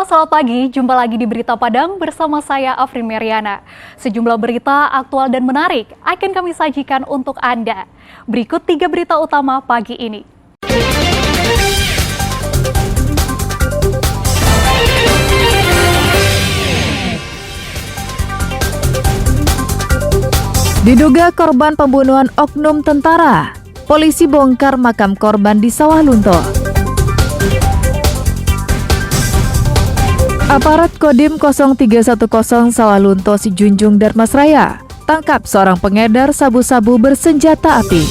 Halo, selamat pagi. Jumpa lagi di Berita Padang bersama saya Afri Meriana. Sejumlah berita aktual dan menarik akan kami sajikan untuk Anda. Berikut 3 berita utama pagi ini. Diduga korban pembunuhan oknum tentara, polisi bongkar makam korban di Sawah Lunto. Aparat Kodim 0310 Sawah Lunto Sijunjung Darmasraya tangkap seorang pengedar sabu-sabu bersenjata api.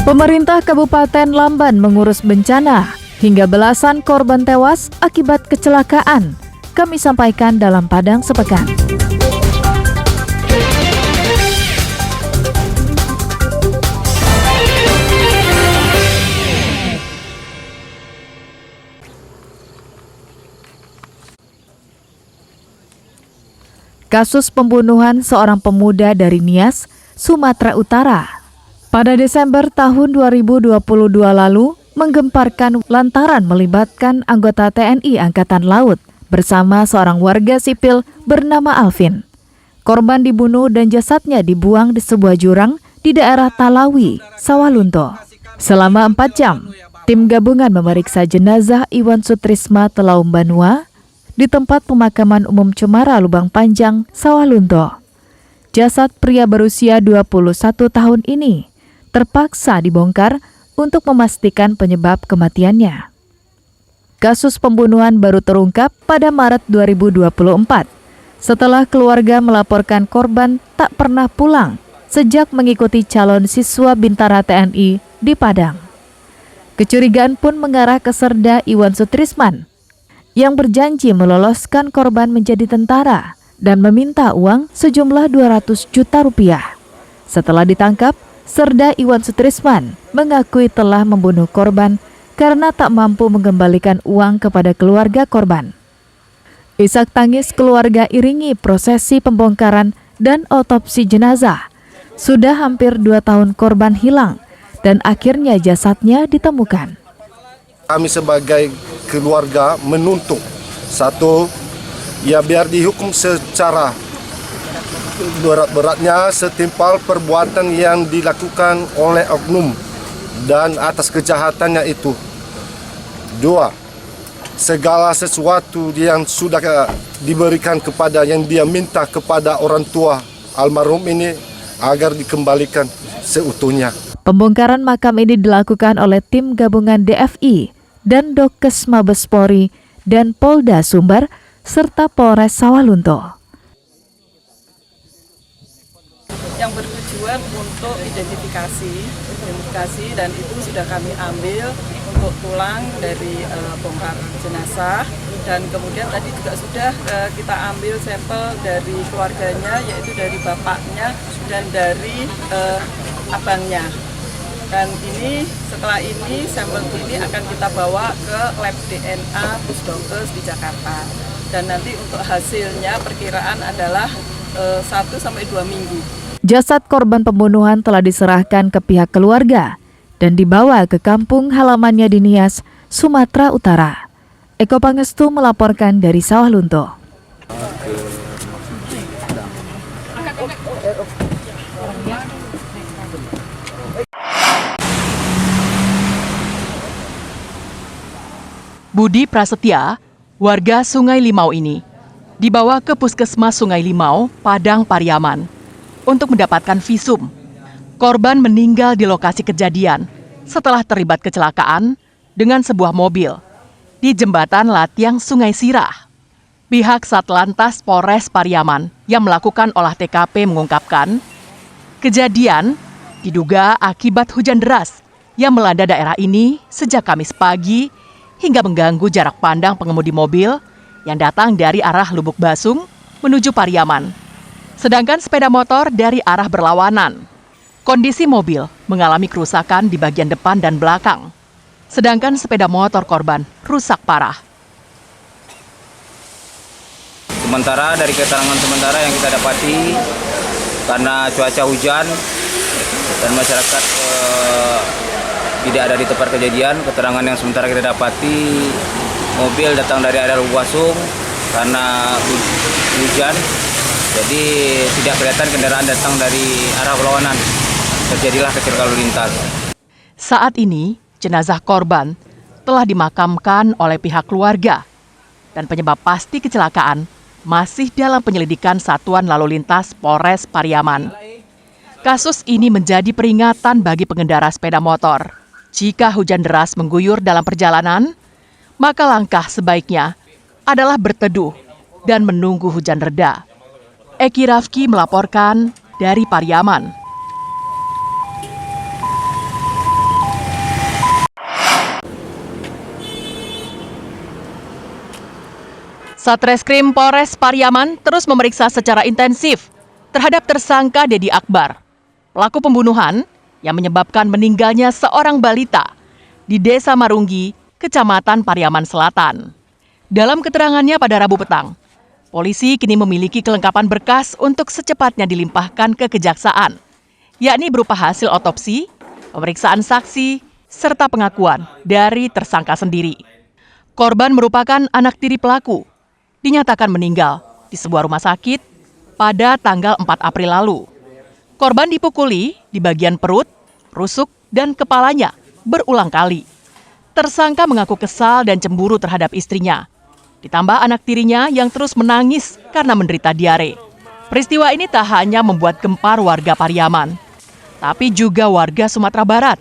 Pemerintah Kabupaten Lamban mengurus bencana hingga belasan korban tewas akibat kecelakaan. Kami sampaikan dalam Padang Sepekan. Kasus pembunuhan seorang pemuda dari Nias, Sumatera Utara. Pada Desember tahun 2022 lalu, menggemparkan lantaran melibatkan anggota TNI Angkatan Laut bersama seorang warga sipil bernama Alvin. Korban dibunuh dan jasadnya dibuang di sebuah jurang di daerah Talawi, Sawah Lunto. Selama 4 jam, tim gabungan memeriksa jenazah Iwan Sutrisma Telaum Banua di tempat pemakaman umum Cemara Lubang Panjang, Sawah Lunto. Jasad pria berusia 21 tahun ini terpaksa dibongkar untuk memastikan penyebab kematiannya. Kasus pembunuhan baru terungkap pada Maret 2024 setelah keluarga melaporkan korban tak pernah pulang sejak mengikuti calon siswa Bintara TNI di Padang. Kecurigaan pun mengarah ke Serda Iwan Sutrisman yang berjanji meloloskan korban menjadi tentara dan meminta uang sejumlah 200 juta rupiah. Setelah ditangkap, Serda Iwan Sutrisman mengakui telah membunuh korban karena tak mampu mengembalikan uang kepada keluarga korban. Isak tangis keluarga iringi prosesi pembongkaran dan otopsi jenazah. Sudah hampir 2 tahun korban hilang dan akhirnya jasadnya ditemukan. Kami sebagai keluarga menuntut satu, ya biar dihukum secara berat-beratnya setimpal perbuatan yang dilakukan oleh oknum dan atas kejahatannya itu. 2, segala sesuatu yang sudah diberikan kepada yang dia minta kepada orang tua almarhum ini agar dikembalikan seutuhnya. Pembongkaran makam ini dilakukan oleh tim gabungan DFI dan Dokes Mabes Polri dan Polda Sumbar serta Polres Sawah Lunto. Yang bertujuan untuk identifikasi dan itu sudah kami ambil untuk tulang dari bongkar jenazah, dan kemudian tadi juga sudah kita ambil sampel dari keluarganya, yaitu dari bapaknya dan dari abangnya. Dan ini setelah ini sampel ini akan kita bawa ke lab DNA Pusdonkes di Jakarta. Dan nanti untuk hasilnya perkiraan adalah 1-2 minggu. Jasad korban pembunuhan telah diserahkan ke pihak keluarga dan dibawa ke kampung halamannya di Nias, Sumatera Utara. Eko Pangestu melaporkan dari Sawah Lunto. Budi Prasetya, warga Sungai Limau ini, dibawa ke Puskesmas Sungai Limau, Padang Pariaman, untuk mendapatkan visum. Korban meninggal di lokasi kejadian setelah terlibat kecelakaan dengan sebuah mobil di jembatan Latiang Sungai Sirah. Pihak Satlantas Polres Pariaman yang melakukan olah TKP mengungkapkan, kejadian diduga akibat hujan deras yang melanda daerah ini sejak Kamis pagi hingga mengganggu jarak pandang pengemudi mobil yang datang dari arah Lubuk Basung menuju Pariaman. Sedangkan sepeda motor dari arah berlawanan. Kondisi mobil mengalami kerusakan di bagian depan dan belakang. Sedangkan sepeda motor korban rusak parah. Sementara dari keterangan sementara yang kita dapati, karena cuaca hujan dan masyarakat tidak ada di tempat kejadian. Keterangan yang sementara kita dapati, mobil datang dari arah Lubasung karena hujan, jadi tidak kelihatan kendaraan datang dari arah berlawanan. Terjadilah kecelakaan lalu lintas. Saat ini, jenazah korban telah dimakamkan oleh pihak keluarga dan penyebab pasti kecelakaan masih dalam penyelidikan Satuan Lalu Lintas Polres Pariaman. Kasus ini menjadi peringatan bagi pengendara sepeda motor. Jika hujan deras mengguyur dalam perjalanan, maka langkah sebaiknya adalah berteduh dan menunggu hujan reda. Eki Rafki melaporkan dari Pariaman. Satreskrim Polres Pariaman terus memeriksa secara intensif terhadap tersangka Dedi Akbar, pelaku pembunuhan yang menyebabkan meninggalnya seorang balita di Desa Marunggi, Kecamatan Pariaman Selatan. Dalam keterangannya pada Rabu petang, polisi kini memiliki kelengkapan berkas untuk secepatnya dilimpahkan ke kejaksaan, yakni berupa hasil otopsi, pemeriksaan saksi, serta pengakuan dari tersangka sendiri. Korban merupakan anak tiri pelaku, dinyatakan meninggal di sebuah rumah sakit pada tanggal 4 April lalu. Korban dipukuli di bagian perut, rusuk, dan kepalanya berulang kali. Tersangka mengaku kesal dan cemburu terhadap istrinya, ditambah anak tirinya yang terus menangis karena menderita diare. Peristiwa ini tak hanya membuat gempar warga Pariaman, tapi juga warga Sumatera Barat.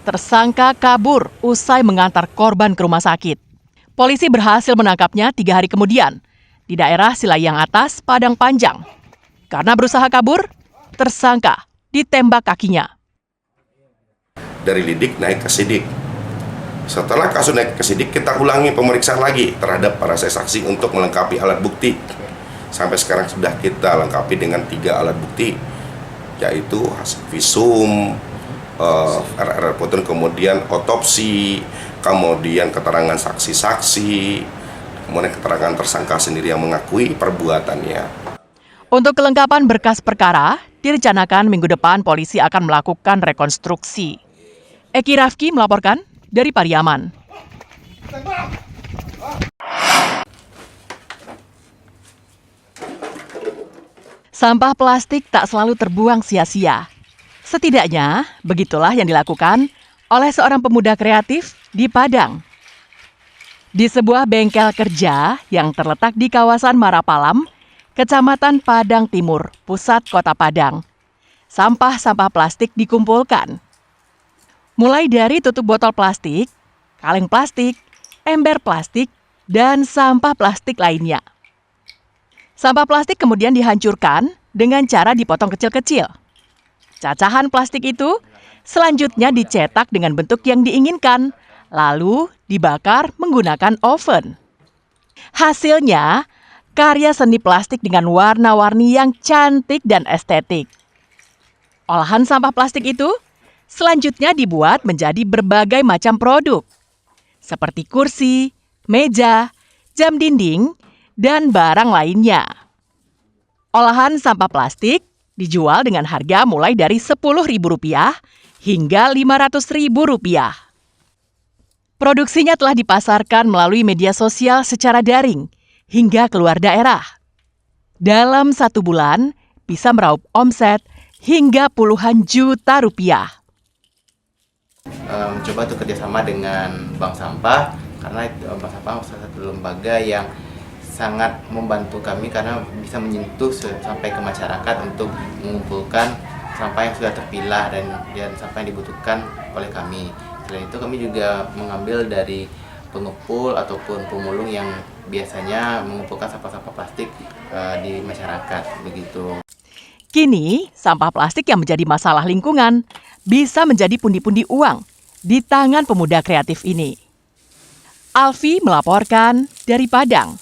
Tersangka kabur usai mengantar korban ke rumah sakit. Polisi berhasil menangkapnya 3 hari kemudian di daerah Silayang Atas, Padang Panjang. Karena berusaha kabur, tersangka ditembak kakinya. Dari lidik naik ke sidik. Setelah kasus naik ke sidik, kita ulangi pemeriksaan lagi terhadap para saksi untuk melengkapi alat bukti. Sampai sekarang sudah kita lengkapi dengan 3 alat bukti, yaitu hasil visum, RR Putun, kemudian otopsi, kemudian keterangan saksi-saksi, kemudian keterangan tersangka sendiri yang mengakui perbuatannya. Untuk kelengkapan berkas perkara, direncanakan minggu depan polisi akan melakukan rekonstruksi. Eki Rafki melaporkan dari Pariaman. Sampah plastik tak selalu terbuang sia-sia. Setidaknya, begitulah yang dilakukan oleh seorang pemuda kreatif di Padang. Di sebuah bengkel kerja yang terletak di kawasan Marapalam, Kecamatan Padang Timur, pusat kota Padang, sampah-sampah plastik dikumpulkan. Mulai dari tutup botol plastik, kaleng plastik, ember plastik, dan sampah plastik lainnya. Sampah plastik kemudian dihancurkan dengan cara dipotong kecil-kecil. Cacahan plastik itu selanjutnya dicetak dengan bentuk yang diinginkan, lalu dibakar menggunakan oven. Hasilnya, karya seni plastik dengan warna-warni yang cantik dan estetik. Olahan sampah plastik itu selanjutnya dibuat menjadi berbagai macam produk, seperti kursi, meja, jam dinding, dan barang lainnya. Olahan sampah plastik dijual dengan harga mulai dari Rp10.000 hingga Rp500.000. Produksinya telah dipasarkan melalui media sosial secara daring hingga keluar daerah. Dalam 1 bulan, bisa meraup omset hingga puluhan juta rupiah. Mencoba untuk kerjasama dengan Bank Sampah, karena Bank Sampah salah satu lembaga yang sangat membantu kami karena bisa menyentuh sampai ke masyarakat untuk mengumpulkan sampah yang sudah terpilah dan sampah yang dibutuhkan oleh kami. Selain itu kami juga mengambil dari pengepul ataupun pemulung yang biasanya mengumpulkan sampah-sampah plastik di masyarakat begitu. Kini, sampah plastik yang menjadi masalah lingkungan bisa menjadi pundi-pundi uang di tangan pemuda kreatif ini. Alfi melaporkan dari Padang.